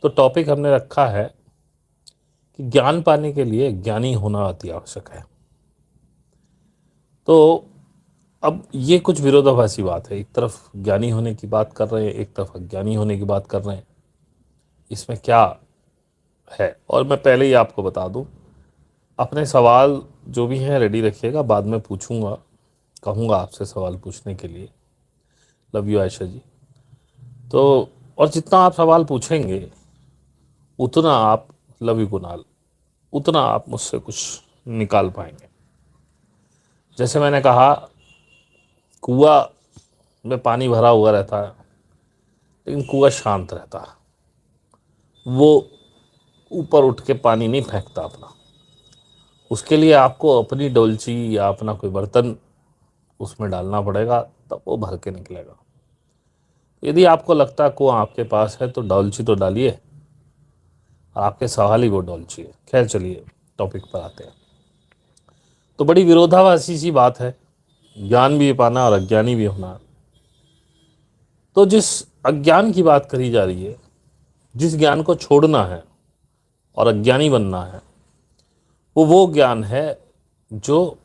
तो टॉपिक हमने रखा है कि ज्ञान पाने के लिए ज्ञानी होना अति आवश्यक है। तो अब ये कुछ विरोधाभासी बात है, एक तरफ ज्ञानी होने की बात कर रहे हैं, एक तरफ अज्ञानी होने की बात कर रहे हैं। इसमें क्या है? और मैं पहले ही आपको बता दूं, अपने सवाल जो भी हैं रेडी रखिएगा, बाद में पूछूंगा, कहूँगा आपसे सवाल पूछने के लिए। लव यू आयशा जी। तो और जितना आप सवाल पूछेंगे उतना आप, लव यू कुणाल, उतना आप मुझसे कुछ निकाल पाएंगे। जैसे मैंने कहा, कुआं में पानी भरा हुआ रहता है लेकिन कुआं शांत रहता है, वो ऊपर उठ के पानी नहीं फेंकता अपना। उसके लिए आपको अपनी डोलची या अपना कोई बर्तन उसमें डालना पड़ेगा, तब वो भर के निकलेगा। यदि आपको लगता है कुआं आपके पास है तो डोलची तो डालिए, और आपके सवाल ही वो डोलची है। खैर चलिए टॉपिक पर आते हैं। तो बड़ी विरोधाभासी सी बात है, ज्ञान भी पाना और अज्ञानी भी होना। तो जिस अज्ञान की बात करी जा रही है, जिस ज्ञान को छोड़ना है और अज्ञानी बनना है, वो ज्ञान है जो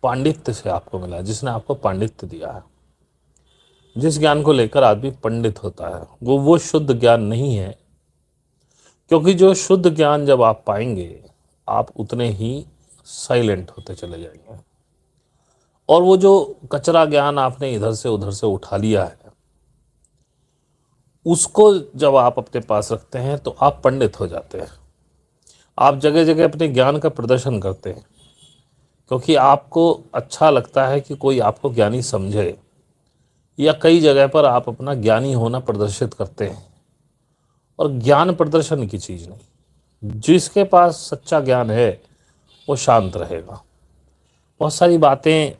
पांडित्य से आपको मिला है, जिसने आपको पांडित्य दिया है। जिस ज्ञान को लेकर आदमी पंडित होता है वो शुद्ध ज्ञान नहीं है, क्योंकि जो शुद्ध ज्ञान जब आप पाएंगे आप उतने ही साइलेंट होते चले जाएंगे। और वो जो कचरा ज्ञान आपने इधर से उधर से उठा लिया है, उसको जब आप अपने पास रखते हैं तो आप पंडित हो जाते हैं। आप जगह जगह अपने ज्ञान का प्रदर्शन करते हैं, क्योंकि आपको अच्छा लगता है कि कोई आपको ज्ञानी समझे, या कई जगह पर आप अपना ज्ञानी होना प्रदर्शित करते हैं। और ज्ञान प्रदर्शन की चीज़ नहीं, जिसके पास सच्चा ज्ञान है वो शांत रहेगा। बहुत सारी बातें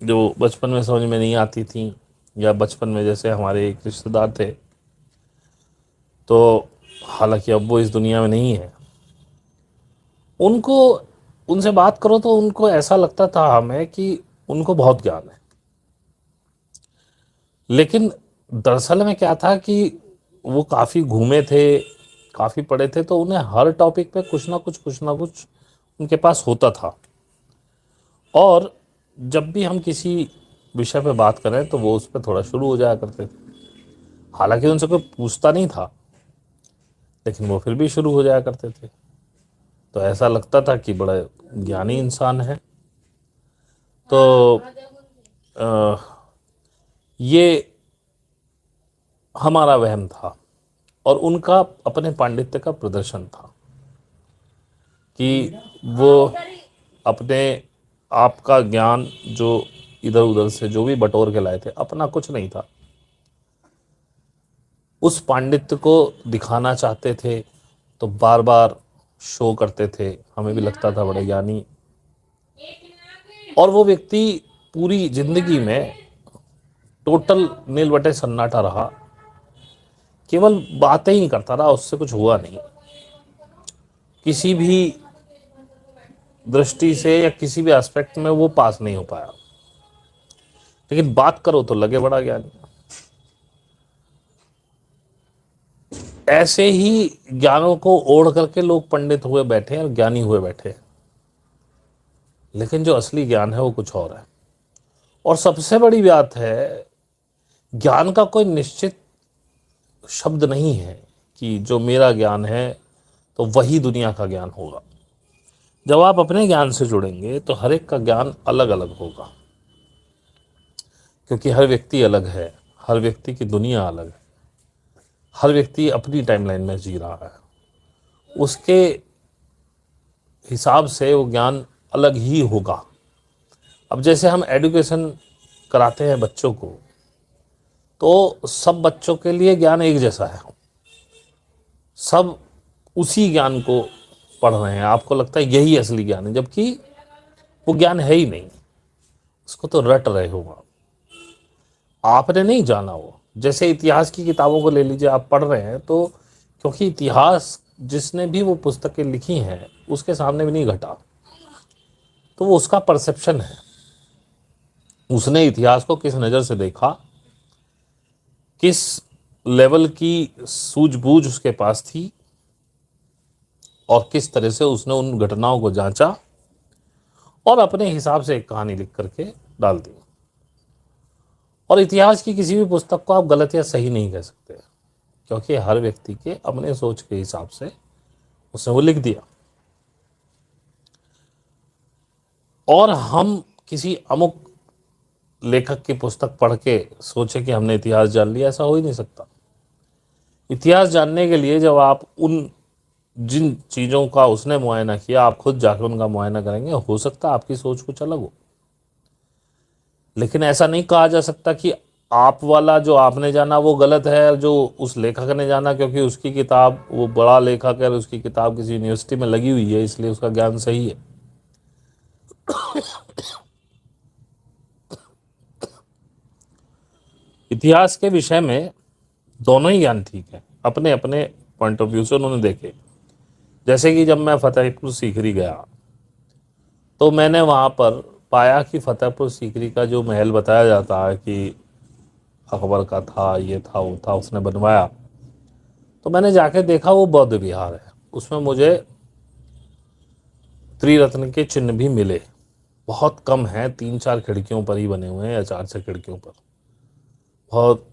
जो बचपन में समझ में नहीं आती थी, या बचपन में जैसे हमारे एक रिश्तेदार थे, तो हालांकि अब वो इस दुनिया में नहीं है, उनको उनसे बात करो तो उनको ऐसा लगता था हमें कि उनको बहुत ज्ञान है। लेकिन दरअसल में क्या था कि वो काफ़ी घूमे थे, काफ़ी पढ़े थे, तो उन्हें हर टॉपिक पे कुछ ना कुछ उनके पास होता था। और जब भी हम किसी विषय पे बात करें तो वो उस पर थोड़ा शुरू हो जाया करते थे। हालांकि उनसे कोई पूछता नहीं था, लेकिन वो फिर भी शुरू हो जाया करते थे। तो ऐसा लगता था कि बड़ा ज्ञानी इंसान है। तो अ, ये हमारा वहम था, और उनका अपने पांडित्य का प्रदर्शन था कि वो अपने आप का ज्ञान जो इधर उधर से जो भी बटोर के लाए थे, अपना कुछ नहीं था, उस पांडित्य को दिखाना चाहते थे। तो बार बार शो करते थे, हमें भी लगता था बड़े ज्ञानी। और वो व्यक्ति पूरी जिंदगी में टोटल नील बटे सन्नाटा रहा, केवल बातें ही करता रहा, उससे कुछ हुआ नहीं। किसी भी दृष्टि से या किसी भी एस्पेक्ट में वो पास नहीं हो पाया। लेकिन बात करो तो लगे बड़ा ज्ञानी। ऐसे ही ज्ञानों को ओढ़ करके लोग पंडित हुए बैठे हैं और ज्ञानी हुए बैठे हैं, लेकिन जो असली ज्ञान है वो कुछ और है। और सबसे बड़ी बात है, ज्ञान का कोई निश्चित शब्द नहीं है कि जो मेरा ज्ञान है तो वही दुनिया का ज्ञान होगा। जब आप अपने ज्ञान से जुड़ेंगे तो हर एक का ज्ञान अलग अलग होगा, क्योंकि हर व्यक्ति अलग है, हर व्यक्ति की दुनिया अलग है, हर व्यक्ति अपनी टाइमलाइन में जी रहा है। उसके हिसाब से वो ज्ञान अलग ही होगा। अब जैसे हम एजुकेशन कराते हैं बच्चों को, तो सब बच्चों के लिए ज्ञान एक जैसा है, सब उसी ज्ञान को पढ़ रहे हैं। आपको लगता है यही असली ज्ञान है, जबकि वो ज्ञान है ही नहीं, उसको तो रट रहे हो आपने नहीं जाना वो। जैसे इतिहास की किताबों को ले लीजिए, आप पढ़ रहे हैं तो क्योंकि इतिहास जिसने भी वो पुस्तकें लिखी हैं उसके सामने भी नहीं घटा, तो वो उसका परसेप्शन है। उसने इतिहास को किस नज़र से देखा, किस लेवल की सूझबूझ उसके पास थी और किस तरह से उसने उन घटनाओं को जांचा और अपने हिसाब से एक कहानी लिख करके डाल दी। और इतिहास की किसी भी पुस्तक को आप गलत या सही नहीं कह सकते, क्योंकि हर व्यक्ति के अपने सोच के हिसाब से उसने वो लिख दिया। और हम किसी अमुक लेखक की पुस्तक पढ़ के सोचे कि हमने इतिहास जान लिया, ऐसा हो ही नहीं सकता। इतिहास जानने के लिए जब आप उन जिन चीज़ों का उसने मुआयना किया, आप खुद जाकर उनका मुआयना करेंगे, हो सकता है आपकी सोच कुछ अलग हो। लेकिन ऐसा नहीं कहा जा सकता कि आप वाला जो आपने जाना वो गलत है, जो उस लेखक ने जाना क्योंकि उसकी किताब, वो बड़ा लेखक है, उसकी किताब किसी यूनिवर्सिटी में लगी हुई है, इसलिए उसका ज्ञान सही है। इतिहास के विषय में दोनों ही ज्ञान ठीक है, अपने अपने पॉइंट ऑफ व्यू से उन्होंने देखे। जैसे कि जब मैं फतेहपुर सीकरी गया तो मैंने वहाँ पर पाया कि फतेहपुर सीकरी का जो महल बताया जाता है कि अकबर का था, ये था, वो था, उसने बनवाया, तो मैंने जाके देखा वो बौद्ध विहार है। उसमें मुझे त्रिरत्न के चिन्ह भी मिले, बहुत कम है, 3-4 खिड़कियों पर ही बने हुए हैं या 4-6 खिड़कियों पर, बहुत।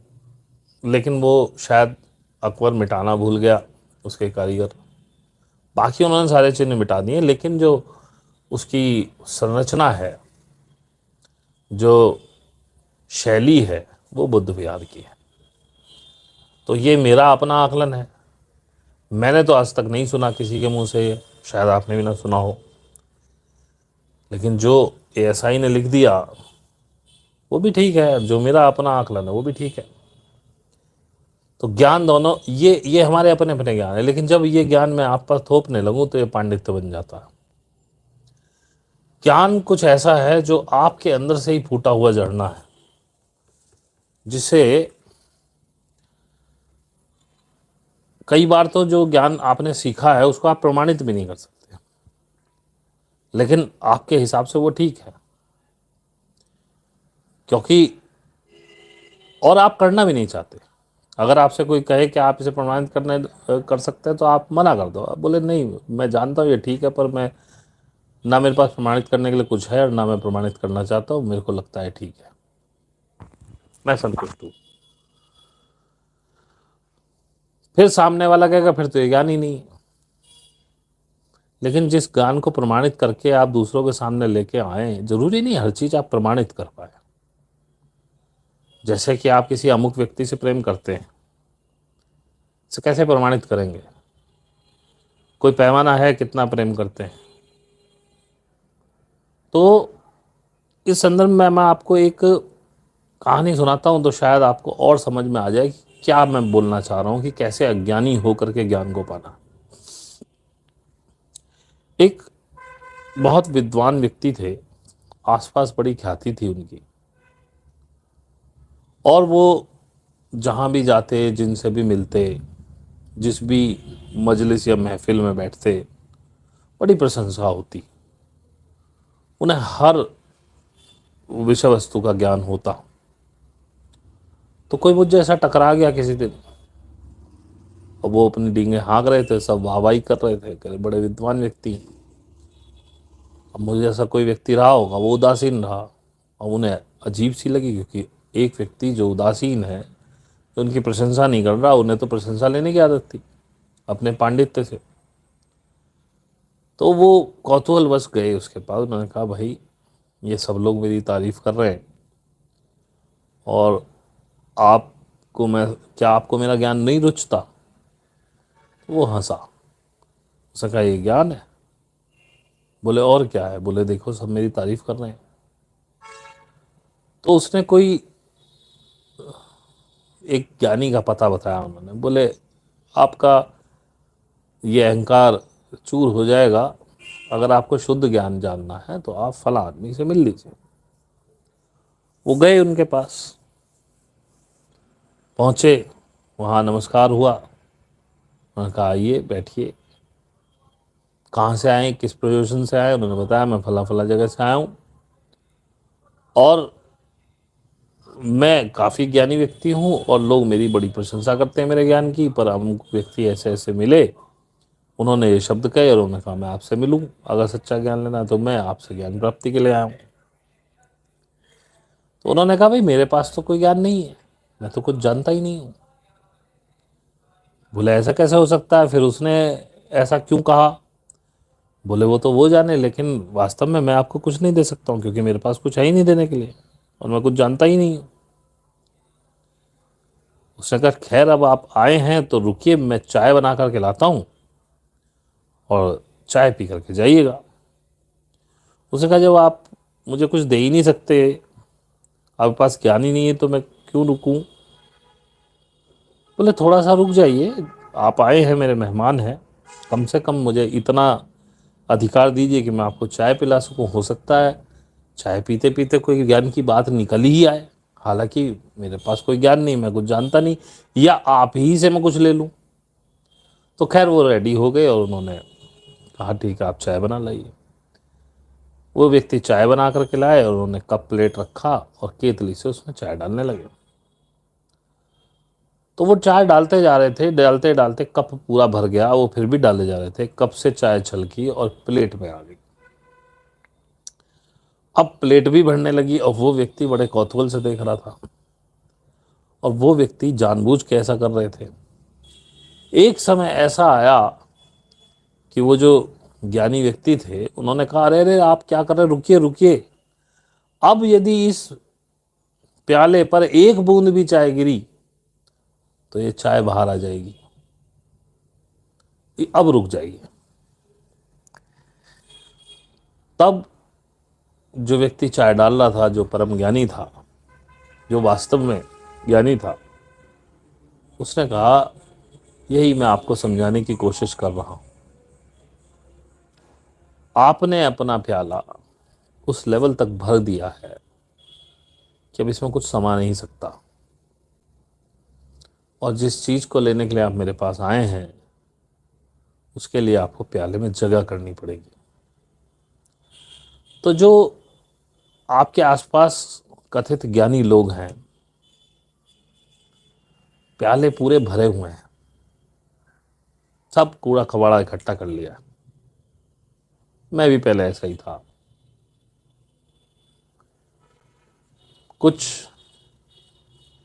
लेकिन वो शायद अकबर मिटाना भूल गया, उसके कारीगर, बाकी उन्होंने सारे चिन्ह मिटा दिए, लेकिन जो उसकी संरचना है, जो शैली है, वो बुद्ध विहार की है। तो ये मेरा अपना आकलन है, मैंने तो आज तक नहीं सुना किसी के मुंह से, शायद आपने भी ना सुना हो, लेकिन जो एएसआई ने लिख दिया वो भी ठीक है, जो मेरा अपना आकलन है वो भी ठीक है। तो ज्ञान दोनों, ये हमारे अपने अपने ज्ञान है, लेकिन जब ये ज्ञान मैं आप पर थोपने लगूं तो ये पांडित्य बन जाता है। ज्ञान कुछ ऐसा है जो आपके अंदर से ही फूटा हुआ झरना है, जिसे कई बार तो जो ज्ञान आपने सीखा है उसको आप प्रमाणित भी नहीं कर सकते, लेकिन आपके हिसाब से वो ठीक है, क्योंकि, और आप करना भी नहीं चाहते। अगर आपसे कोई कहे कि आप इसे प्रमाणित कर सकते हैं तो आप मना कर दो, आप बोले नहीं, मैं जानता हूँ ये ठीक है, पर मैं, ना मेरे पास प्रमाणित करने के लिए कुछ है और ना मैं प्रमाणित करना चाहता हूँ, मेरे को लगता है ठीक है, मैं संतुष्ट हूँ। फिर सामने वाला कहेगा फिर तो ये ज्ञान ही नहीं है। लेकिन जिस ज्ञान को प्रमाणित करके आप दूसरों के सामने लेके आए, जरूरी नहीं हर चीज आप प्रमाणित कर पाए। जैसे कि आप किसी अमुक व्यक्ति से प्रेम करते हैं, इसे कैसे प्रमाणित करेंगे? कोई पैमाना है कितना प्रेम करते हैं? तो इस संदर्भ में मैं आपको एक कहानी सुनाता हूं, तो शायद आपको और समझ में आ जाए कि क्या मैं बोलना चाह रहा हूं, कि कैसे अज्ञानी होकर के ज्ञान को पाना। एक बहुत विद्वान व्यक्ति थे, आसपास बड़ी ख्याति थी उनकी, और वो जहाँ भी जाते, जिनसे भी मिलते, जिस भी मजलिस या महफिल में बैठते, बड़ी प्रशंसा होती, उन्हें हर विषय वस्तु का ज्ञान होता। तो कोई मुझे ऐसा टकरा गया किसी दिन, और वो अपनी डींगे हाँक रहे थे, सब वाहवाही कर रहे थे, कह रहे बड़े विद्वान व्यक्ति हैं। अब मुझे ऐसा कोई व्यक्ति रहा होगा, वो उदासीन रहा, और उन्हें अजीब सी लगी, क्योंकि एक व्यक्ति जो उदासीन है, तो उनकी प्रशंसा नहीं कर रहा, उन्हें तो प्रशंसा लेने की आदत थी अपने पांडित्य से। तो वो कौतूहलवश गए उसके पास, उन्होंने कहा भाई ये सब लोग मेरी तारीफ कर रहे हैं, और आपको मैं, क्या आपको मेरा ज्ञान नहीं रुचता? तो वो हंसा, उसने कहा ये ज्ञान है? बोले और क्या है? बोले देखो सब मेरी तारीफ कर रहे हैं। तो उसने कोई एक ज्ञानी का पता बताया उन्होंने, बोले आपका ये अहंकार चूर हो जाएगा अगर आपको शुद्ध ज्ञान जानना है, तो आप फला आदमी से मिल लीजिए। वो गए उनके पास, पहुंचे, वहाँ नमस्कार हुआ, उन्होंने कहा आइए बैठिए, कहाँ से आए, किस प्रोफेशन से आए? उन्होंने बताया मैं फला फला जगह से आया हूँ, और मैं काफ़ी ज्ञानी व्यक्ति हूँ और लोग मेरी बड़ी प्रशंसा करते हैं मेरे ज्ञान की, पर अमुक व्यक्ति ऐसे ऐसे मिले, उन्होंने ये शब्द कहे और उन्होंने कहा मैं आपसे मिलूं, अगर सच्चा ज्ञान लेना है तो मैं आपसे ज्ञान प्राप्ति के लिए आया हूँ। तो उन्होंने कहा भाई मेरे पास तो कोई ज्ञान नहीं है, मैं तो कुछ जानता ही नहीं हूँ। बोले ऐसा कैसे हो सकता है, फिर उसने ऐसा क्यों कहा? बोले वो तो वो जाने, लेकिन वास्तव में मैं आपको कुछ नहीं दे सकता हूँ क्योंकि मेरे पास कुछ है ही नहीं देने के लिए और मैं कुछ जानता ही नहीं हूँ। उसने कहा खैर अब आप आए हैं तो रुकिए, मैं चाय बना करके लाता हूँ और चाय पी करके जाइएगा। उसने कहा जब आप मुझे कुछ दे ही नहीं सकते, आपके पास ज्ञान ही नहीं है, तो मैं क्यों रुकूं? बोले थोड़ा सा रुक जाइए, आप आए हैं, मेरे मेहमान हैं, कम से कम मुझे इतना अधिकार दीजिए कि मैं आपको चाय पिला सकूं। हो सकता है चाय पीते पीते कोई ज्ञान की बात निकल ही आए, हालांकि मेरे पास कोई ज्ञान नहीं, मैं कुछ जानता नहीं, या आप ही से मैं कुछ ले लूं। तो खैर वो रेडी हो गए और उन्होंने कहा ठीक है आप चाय बना लाइए। वो व्यक्ति चाय बना करके लाए और उन्होंने कप प्लेट रखा और केतली से उसमें चाय डालने लगे। तो वो चाय डालते जा रहे थे, डालते डालते कप पूरा भर गया, वो फिर भी डाले जा रहे थे, कप से चाय छलकी और प्लेट में आ गई। अब प्लेट भी भरने लगी और वो व्यक्ति बड़े कौतूहल से देख रहा था, और वो व्यक्ति जानबूझ के ऐसा कर रहे थे। एक समय ऐसा आया कि वो जो ज्ञानी व्यक्ति थे उन्होंने कहा अरे अरे आप क्या कर रहे, रुकिए रुकिए, अब यदि इस प्याले पर एक बूंद भी चाय गिरी तो ये चाय बाहर आ जाएगी, अब रुक जाइए। तब जो व्यक्ति चाय डाल रहा था, जो परम ज्ञानी था, जो वास्तव में ज्ञानी था, उसने कहा यही मैं आपको समझाने की कोशिश कर रहा हूं। आपने अपना प्याला उस लेवल तक भर दिया है कि अब इसमें कुछ समा नहीं सकता, और जिस चीज को लेने के लिए आप मेरे पास आए हैं उसके लिए आपको प्याले में जगह करनी पड़ेगी। तो जो आपके आसपास कथित ज्ञानी लोग हैं, प्याले पूरे भरे हुए हैं, सब कूड़ा कबाड़ा इकट्ठा कर लिया। मैं भी पहले ऐसा ही था। कुछ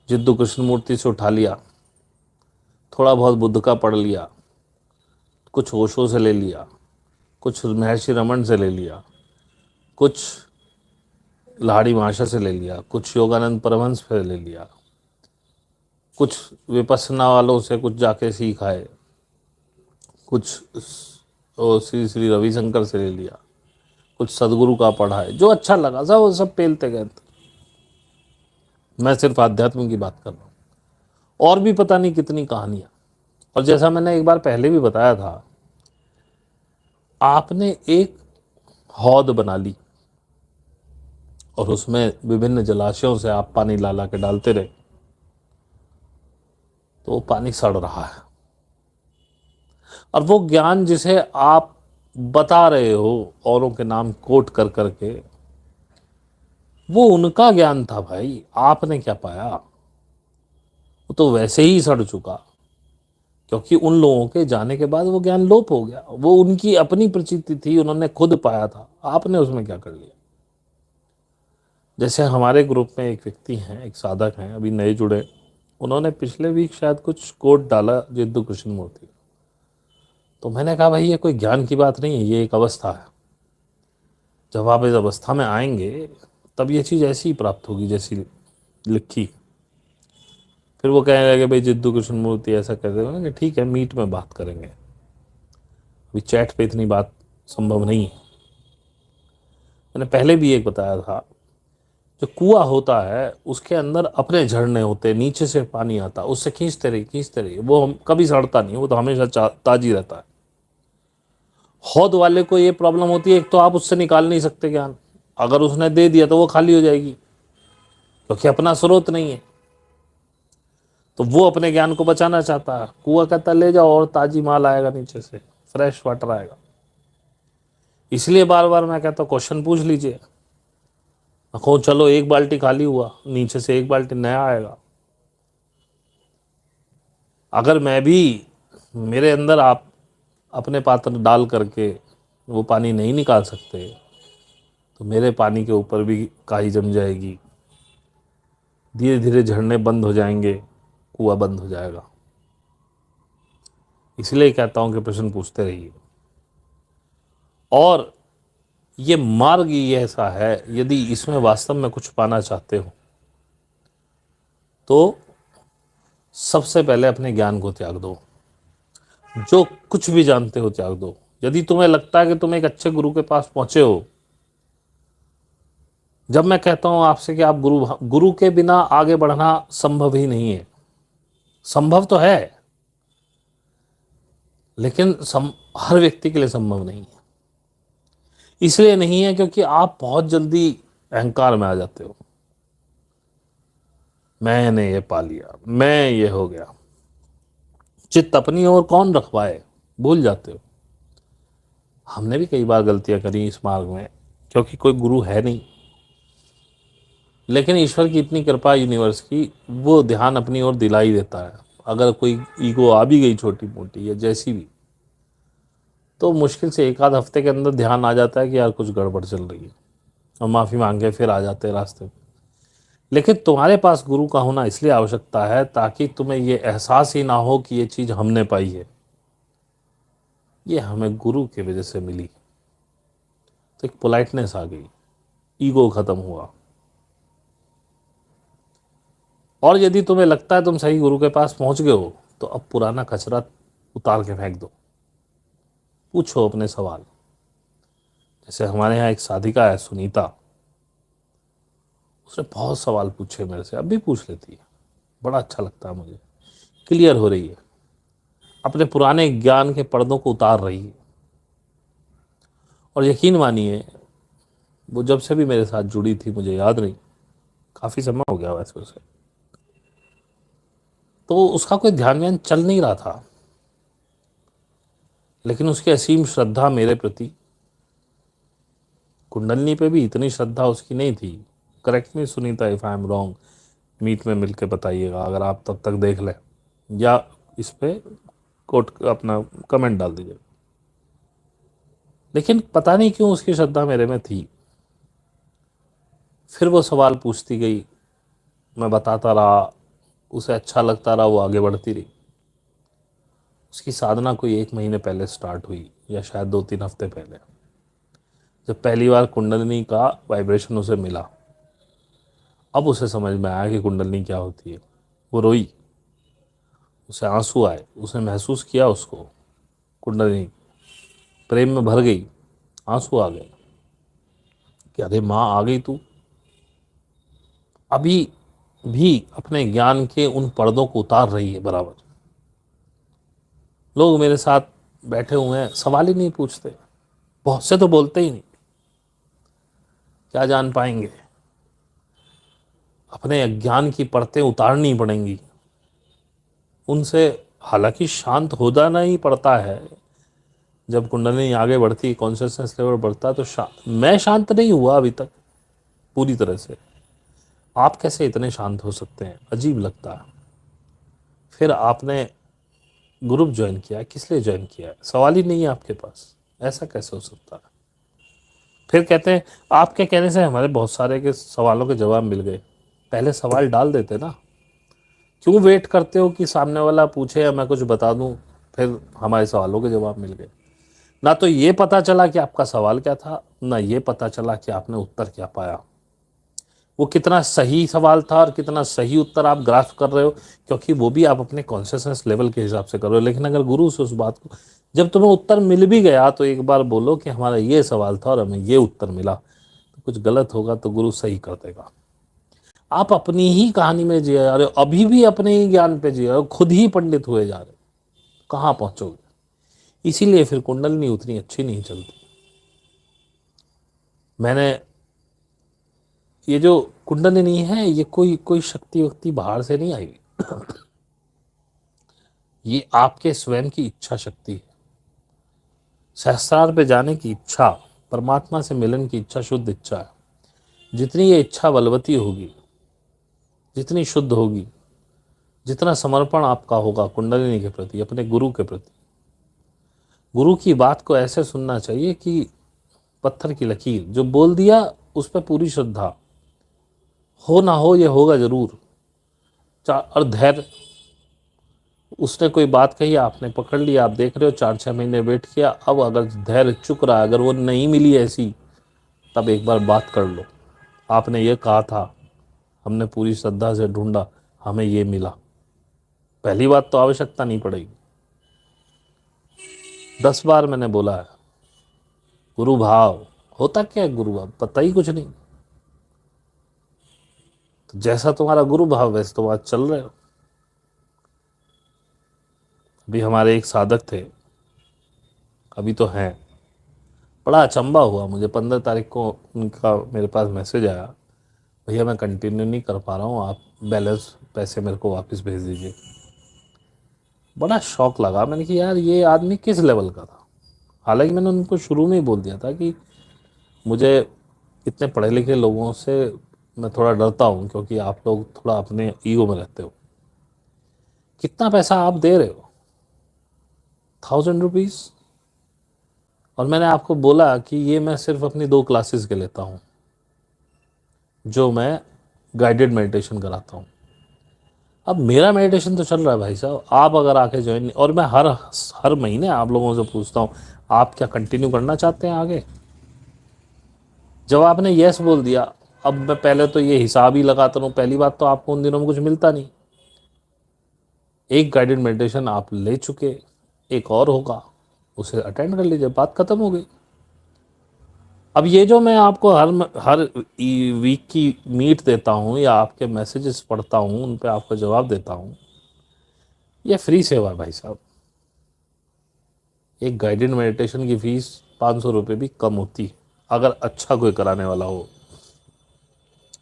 जिद्दू कृष्णमूर्ति से उठा लिया, थोड़ा बहुत बुद्ध का पढ़ लिया, कुछ ओशो से ले लिया, कुछ महर्षि रमन से ले लिया, कुछ लाहिड़ी महाशय से ले लिया, कुछ योगानंद परमहंस से ले लिया, कुछ विपස්සना वालों से कुछ जाके सीख आए, कुछ श्री श्री रविशंकर से ले लिया, कुछ सदगुरु का पढ़ा है, जो अच्छा लगा सब वो सब पेलते गए। मैं सिर्फ आध्यात्म की बात कर रहा हूँ, और भी पता नहीं कितनी कहानियां। और जैसा मैंने एक बार पहले भी बताया था, आपने एक हौद बना ली और उसमें विभिन्न जलाशयों से आप पानी ला ला के डालते रहे, तो वो पानी सड़ रहा है। और वो ज्ञान जिसे आप बता रहे हो औरों के नाम कोट कर करके, वो उनका ज्ञान था भाई, आपने क्या पाया? वो तो वैसे ही सड़ चुका, क्योंकि उन लोगों के जाने के बाद वो ज्ञान लोप हो गया। वो उनकी अपनी प्रचिति थी, उन्होंने खुद पाया था, आपने उसमें क्या कर लिया? जैसे हमारे ग्रुप में एक व्यक्ति हैं, एक साधक हैं, अभी नए जुड़े, उन्होंने पिछले वीक शायद कुछ कोट डाला जिद्दू कृष्णमूर्ति। तो मैंने कहा भाई ये कोई ज्ञान की बात नहीं है, ये एक अवस्था है। जब आप इस अवस्था में आएंगे तब ये चीज़ ऐसी ही प्राप्त होगी जैसी लिखी। फिर वो कहने लगे भाई जिद्दू कृष्णमूर्ति ऐसा कहते हैं कि ठीक है मीट में बात करेंगे, अभी चैट पे इतनी बात संभव नहीं है। मैंने पहले भी एक बताया था, जो कुआं होता है उसके अंदर अपने झरने होते हैं, नीचे से पानी आता है, उससे खींचते रहिए, वो हम कभी सड़ता नहीं, वो तो हमेशा ताजी रहता है। हौद वाले को ये प्रॉब्लम होती है, एक तो आप उससे निकाल नहीं सकते ज्ञान, अगर उसने दे दिया तो वो खाली हो जाएगी क्योंकि अपना स्रोत नहीं है। तो वो अपने ज्ञान को बचाना चाहता है, कुआं कहता ले जाओ और ताजी माल आएगा, नीचे से फ्रेश वाटर आएगा। इसलिए बार बार मैं कहता हूँ क्वेश्चन पूछ लीजिए, कहूँ चलो एक बाल्टी खाली हुआ, नीचे से एक बाल्टी नया आएगा। अगर मैं भी, मेरे अंदर आप अपने पात्र डाल करके वो पानी नहीं निकाल सकते, तो मेरे पानी के ऊपर भी काई जम जाएगी, धीरे धीरे झरने बंद हो जाएंगे, कुआं बंद हो जाएगा। इसलिए कहता हूं कि प्रश्न पूछते रहिए। और ये मार्ग ही ऐसा है, यदि इसमें वास्तव में कुछ पाना चाहते हो तो सबसे पहले अपने ज्ञान को त्याग दो। जो कुछ भी जानते हो त्याग दो। यदि तुम्हें लगता है कि तुम एक अच्छे गुरु के पास पहुंचे हो, जब मैं कहता हूं आपसे कि आप गुरु के बिना आगे बढ़ना संभव ही नहीं है। संभव तो है, लेकिन हर व्यक्ति के लिए संभव नहीं है। इसलिए नहीं है क्योंकि आप बहुत जल्दी अहंकार में आ जाते हो। मैंने ये पा लिया, मैं ये हो गया। चित्त अपनी ओर कौन रखवाए, भूल जाते हो। हमने भी कई बार गलतियां करी इस मार्ग में, क्योंकि कोई गुरु है नहीं। लेकिन ईश्वर की इतनी कृपा यूनिवर्स की, वो ध्यान अपनी ओर दिला ही देता है। अगर कोई ईगो आ भी गई छोटी मोटी या जैसी भी, तो मुश्किल से एक आध हफ्ते के अंदर ध्यान आ जाता है कि यार कुछ गड़बड़ चल रही है, और माफ़ी मांग के फिर आ जाते हैं रास्ते में। लेकिन तुम्हारे पास गुरु का होना इसलिए आवश्यकता है ताकि तुम्हें ये एहसास ही ना हो कि ये चीज़ हमने पाई है, ये हमें गुरु की वजह से मिली। तो एक पोलाइटनेस आ गई, ईगो खत्म हुआ। और यदि तुम्हें लगता है तुम सही गुरु के पास पहुंच गए हो, तो अब पुराना कचरा उतार के फेंक दो। पूछो अपने सवाल। जैसे हमारे यहाँ एक साधिका है सुनीता, उसने बहुत सवाल पूछे मेरे से, अब भी पूछ लेती है। बड़ा अच्छा लगता है मुझे, क्लियर हो रही है, अपने पुराने ज्ञान के पर्दों को उतार रही है। और यकीन मानिए, वो जब से भी मेरे साथ जुड़ी थी, मुझे याद नहीं, काफ़ी समय हो गया वैसे उसे, तो उसका कोई ध्यान व्यान चल नहीं रहा था। लेकिन उसकी असीम श्रद्धा मेरे प्रति, कुंडलनी पे भी इतनी श्रद्धा उसकी नहीं थी। Correct me Sunita if I am wrong, meet में मिलकर बताइएगा अगर आप तब तक देख लें, या इस पे कोट अपना कमेंट डाल दीजिए। लेकिन पता नहीं क्यों उसकी श्रद्धा मेरे में थी। फिर वो सवाल पूछती गई, मैं बताता रहा, उसे अच्छा लगता रहा, वो आगे बढ़ती रही। उसकी साधना कोई 1 महीने पहले स्टार्ट हुई, या शायद 2-3 हफ्ते पहले, जब पहली बार कुंडलिनी का वाइब्रेशन उसे मिला। अब उसे समझ में आया कि कुंडलिनी क्या होती है। वो रोई, उसे आंसू आए, उसने महसूस किया उसको, कुंडलिनी प्रेम में भर गई, आंसू आ गए कि अरे माँ आ गई तू। अभी भी अपने ज्ञान के उन पर्दों को उतार रही है बराबर। लोग मेरे साथ बैठे हुए हैं, सवाल ही नहीं पूछते, बहुत से तो बोलते ही नहीं, क्या जान पाएंगे। अपने अज्ञान की परतें उतारनी पड़ेंगी उनसे। हालांकि शांत हो जाना ही पड़ता है। जब कुंडलिनी आगे बढ़ती, कॉन्शियसनेस लेवल बढ़ता है, तो मैं शांत नहीं हुआ अभी तक पूरी तरह से। आप कैसे इतने शांत हो सकते हैं, अजीब लगता है। फिर आपने ग्रुप ज्वाइन किया, किस लिए ज्वाइन किया है, सवाल ही नहीं है आपके पास, ऐसा कैसे हो सकता है। फिर कहते हैं आपके कहने से हमारे बहुत सारे के सवालों के जवाब मिल गए। पहले सवाल डाल देते ना, क्यों वेट करते हो कि सामने वाला पूछे या मैं कुछ बता दूं, फिर हमारे सवालों के जवाब मिल गए। ना तो ये पता चला कि आपका सवाल क्या था, ना ये पता चला कि आपने उत्तर क्या पाया, वो कितना सही सवाल था और कितना सही उत्तर आप ग्रास्प कर रहे हो, क्योंकि वो भी आप अपने कॉन्शियसनेस लेवल के हिसाब से कर रहे हो। लेकिन अगर गुरु से उस बात को, जब तुम्हें उत्तर मिल भी गया, तो एक बार बोलो कि हमारा ये सवाल था और हमें ये उत्तर मिला, तो कुछ गलत होगा तो गुरु सही कर देगा। आप अपनी ही कहानी में जिए जा रहे हो, अभी भी अपने ही ज्ञान पे जिए हो, खुद ही पंडित हुए जा रहे हो, कहाँ पहुंचोगे। इसीलिए फिर कुंडलिनी उतनी अच्छी नहीं चलती। मैंने, ये जो कुंडलिनी है, ये कोई कोई शक्ति वक्ति बाहर से नहीं आई। ये आपके स्वयं की इच्छा शक्ति है। सहस्रार पे जाने की इच्छा, परमात्मा से मिलन की इच्छा, शुद्ध इच्छा है। जितनी ये इच्छा बलवती होगी, जितनी शुद्ध होगी, जितना समर्पण आपका होगा कुंडलिनी के प्रति, अपने गुरु के प्रति, गुरु की बात को ऐसे सुनना चाहिए कि पत्थर की लकीर, जो बोल दिया उस पर पूरी श्रद्धा, हो ना हो ये होगा जरूर। और धैर्य, उसने कोई बात कही, आपने पकड़ लिया, आप देख रहे हो 4-6 महीने वेट किया, अब अगर धैर्य चुक रहा है, अगर वो नहीं मिली ऐसी, तब एक बार बात कर लो। आपने ये कहा था, हमने पूरी श्रद्धा से ढूंढा, हमें ये मिला। पहली बात तो आवश्यकता नहीं पड़ेगी। 10 बार मैंने बोला है, गुरु भाव होता क्या है, गुरु भाव पता ही कुछ नहीं। तो जैसा तुम्हारा गुरु भाव वैसे तुम आज चल रहे हो। अभी हमारे एक साधक थे, अभी तो हैं, बड़ा अचंभा हुआ मुझे। 15 तारीख को उनका मेरे पास मैसेज आया, भैया मैं कंटिन्यू नहीं कर पा रहा हूँ, आप बैलेंस पैसे मेरे को वापस भेज दीजिए। बड़ा शौक लगा, मैंने कि यार ये आदमी किस लेवल का था। हालांकि मैंने उनको शुरू में ही बोल दिया था कि मुझे इतने पढ़े लिखे लोगों से मैं थोड़ा डरता हूँ, क्योंकि आप लोग थोड़ा अपने ईगो में रहते हो। कितना पैसा आप दे रहे हो? 1000 रुपीज़। और मैंने आपको बोला कि ये मैं सिर्फ अपनी 2 क्लासेस के लेता हूँ, जो मैं गाइडेड मेडिटेशन कराता हूँ। अब मेरा मेडिटेशन तो चल रहा है भाई साहब, आप अगर आके ज्वाइन, और मैं हर महीने आप लोगों से पूछता हूँ, आप क्या कंटिन्यू करना चाहते हैं आगे? जब आपने यस बोल दिया, अब मैं पहले तो ये हिसाब ही लगाता हूँ, पहली बात तो आपको उन दिनों में कुछ मिलता नहीं। एक गाइडेड मेडिटेशन आप ले चुके, एक और होगा, उसे अटेंड कर लीजिए, बात खत्म हो गई। अब ये जो मैं आपको हर वीक की मीट देता हूँ या आपके मैसेजेस पढ़ता हूँ, उन पे आपको जवाब देता हूँ, ये फ्री सेवा है भाई साहब। एक गाइडेड मेडिटेशन की फीस 500 रुपये भी कम होती, अगर अच्छा कोई कराने वाला हो।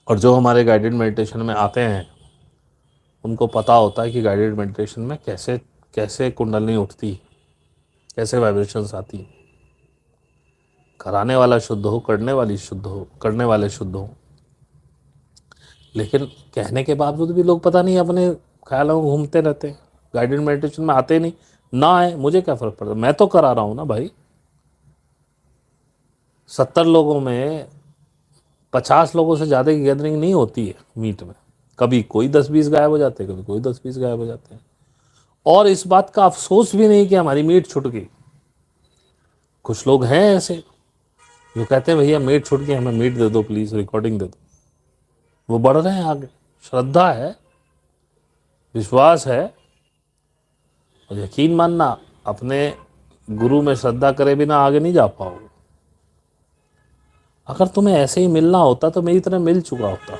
और जो हमारे गाइडेड मेडिटेशन में आते हैं, उनको पता होता है कि गाइडेड मेडिटेशन में कैसे कैसे कुंडलिनी उठती, कैसे वाइब्रेशंस आती। कराने वाला शुद्ध हो, करने वाली शुद्ध हो, करने वाले शुद्ध हो। लेकिन कहने के बावजूद भी लोग पता नहीं अपने ख्यालों में घूमते रहते हैं, गाइडेड मेडिटेशन में आते नहीं। ना आए, मुझे क्या फ़र्क पड़ता, मैं तो करा रहा हूँ ना भाई। 70 लोगों में 50 लोगों से ज़्यादा की गैदरिंग नहीं होती है मीट में। कभी कोई 10-20 गायब हो जाते हैं, कभी कोई 10-20 गायब हो जाते हैं। और इस बात का अफसोस भी नहीं कि हमारी मीट छूट गई। कुछ लोग हैं ऐसे जो कहते हैं भैया मीट छूट गई, हमें मीट दे दो प्लीज़, रिकॉर्डिंग दे दो। वो बढ़ रहे हैं आगे। श्रद्धा है, विश्वास है, और यकीन मानना, अपने गुरु में श्रद्धा करे बिना आगे नहीं जा पाओगे। अगर तुम्हें ऐसे ही मिलना होता तो मेरी तरह मिल चुका होता।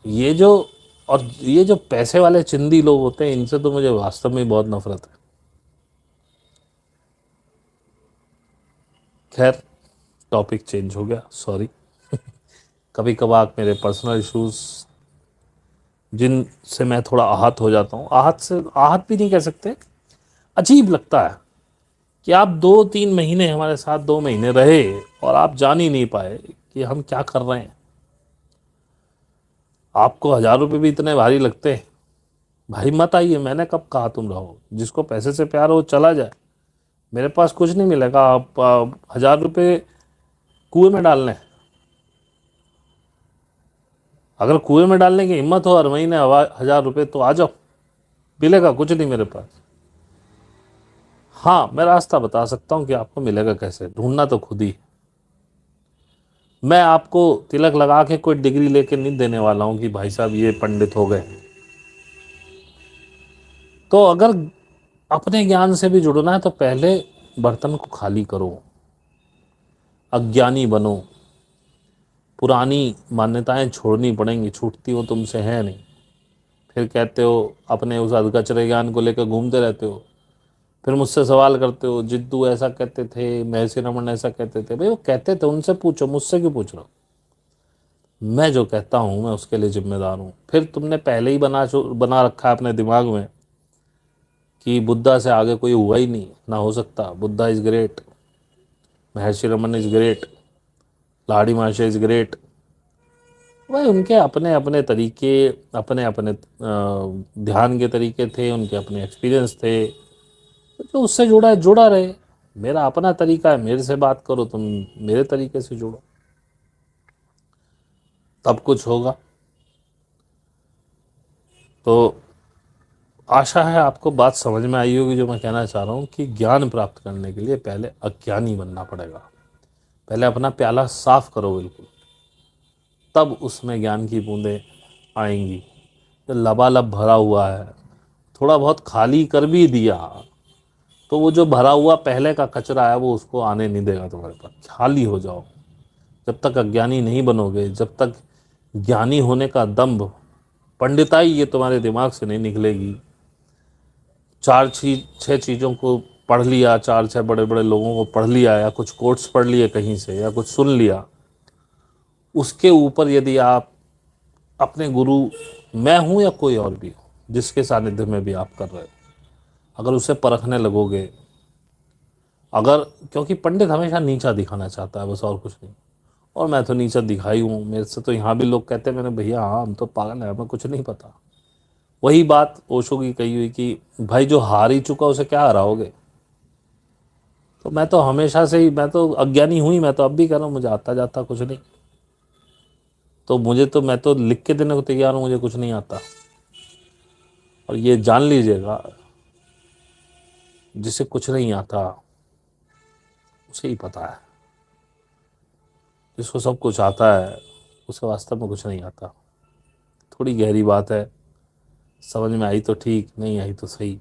ये जो ये जो पैसे वाले चिंदी लोग होते हैं, इनसे तो मुझे वास्तव में बहुत नफरत है। खैर, टॉपिक चेंज हो गया, सॉरी। कभी कभार मेरे पर्सनल इश्यूज, जिनसे मैं थोड़ा आहत हो जाता हूँ, आहत भी नहीं कह सकते, अजीब लगता है कि आप 2-3 महीने हमारे साथ 2 महीने रहे और आप जान ही नहीं पाए कि हम क्या कर रहे हैं। आपको 1000 रुपये भी इतने भारी लगते हैं, भाई मत आइए। मैंने कब कहा तुम रहो? जिसको पैसे से प्यार हो चला जाए। मेरे पास कुछ नहीं मिलेगा, आप 1000 रुपये कुएं में डालने हैं। अगर कुएं में डालने की हिम्मत हो हर महीने 1000 रुपये, तो आ जाओ, मिलेगा कुछ नहीं मेरे पास। हाँ, मैं रास्ता बता सकता हूँ कि आपको मिलेगा कैसे, ढूंढना तो खुद ही। मैं आपको तिलक लगा के कोई डिग्री लेके नहीं देने वाला हूँ कि भाई साहब ये पंडित हो गए। तो अगर अपने ज्ञान से भी जुड़ना है तो पहले बर्तन को खाली करो, अज्ञानी बनो। पुरानी मान्यताएं छोड़नी पड़ेंगी, छूटती वो तुमसे है नहीं। फिर कहते हो, अपने उस अधकचरे ज्ञान को लेकर घूमते रहते हो। फिर मुझसे सवाल करते हो, जिद्दू ऐसा कहते थे, महर्षि रमन ऐसा कहते थे। भाई वो कहते थे, उनसे पूछो, मुझसे क्यों पूछ रहे हो? मैं जो कहता हूँ मैं उसके लिए जिम्मेदार हूँ। फिर तुमने पहले ही बना रखा है अपने दिमाग में कि बुद्धा से आगे कोई हुआ ही नहीं, ना हो सकता, Buddha is great. Maharshi Raman is great, Lahiri Maharshi is great. भाई उनके अपने अपने तरीके, अपने अपने ध्यान के तरीके थे, उनके अपने एक्सपीरियंस थे। तो जो उससे जुड़ा है जुड़ा रहे। मेरा अपना तरीका है, मेरे से बात करो, तुम मेरे तरीके से जुड़ो, तब कुछ होगा। तो आशा है आपको बात समझ में आई होगी जो मैं कहना चाह रहा हूँ कि ज्ञान प्राप्त करने के लिए पहले अज्ञानी बनना पड़ेगा। पहले अपना प्याला साफ करो बिल्कुल, तब उसमें ज्ञान की बूंदें आएंगी। तो लबालब भरा हुआ है, थोड़ा बहुत खाली कर भी दिया तो वो जो भरा हुआ पहले का कचरा है वो उसको आने नहीं देगा तुम्हारे पास। खाली हो जाओ। जब तक अज्ञानी नहीं बनोगे, जब तक ज्ञानी होने का दंभ, पंडिताई ये तुम्हारे दिमाग से नहीं निकलेगी। चार चीज छह चीज़ों को पढ़ लिया, चार छह बड़े बड़े लोगों को पढ़ लिया, या कुछ कोट्स पढ़ लिए कहीं से, या कुछ सुन लिया, उसके ऊपर यदि आप अपने गुरु, मैं हूं या कोई और भी हो, जिसके सानिध्य में भी आप कर रहे हो, अगर उसे परखने लगोगे, अगर, क्योंकि पंडित हमेशा नीचा दिखाना चाहता है बस, और कुछ नहीं। और मैं तो नीचा दिखाई हूँ, मेरे से तो यहाँ भी लोग कहते हैं, मैंने भैया हाँ हम तो पागल है, हमें कुछ नहीं पता। वही बात ओशो की कही हुई कि भाई जो हार ही चुका उसे क्या हराओगे। तो मैं तो हमेशा से ही, मैं तो अज्ञानी हुई, मैं तो अब भी कह रहा हूँ, मुझे आता जाता कुछ नहीं। तो मुझे तो, मैं तो लिख के देने को तैयार हूँ, मुझे कुछ नहीं आता। और ये जान लीजिएगा, जिसे कुछ नहीं आता उसे ही पता है। जिसको सब कुछ आता है उसे वास्तव में कुछ नहीं आता। थोड़ी गहरी बात है, समझ में आई तो ठीक, नहीं आई तो सही।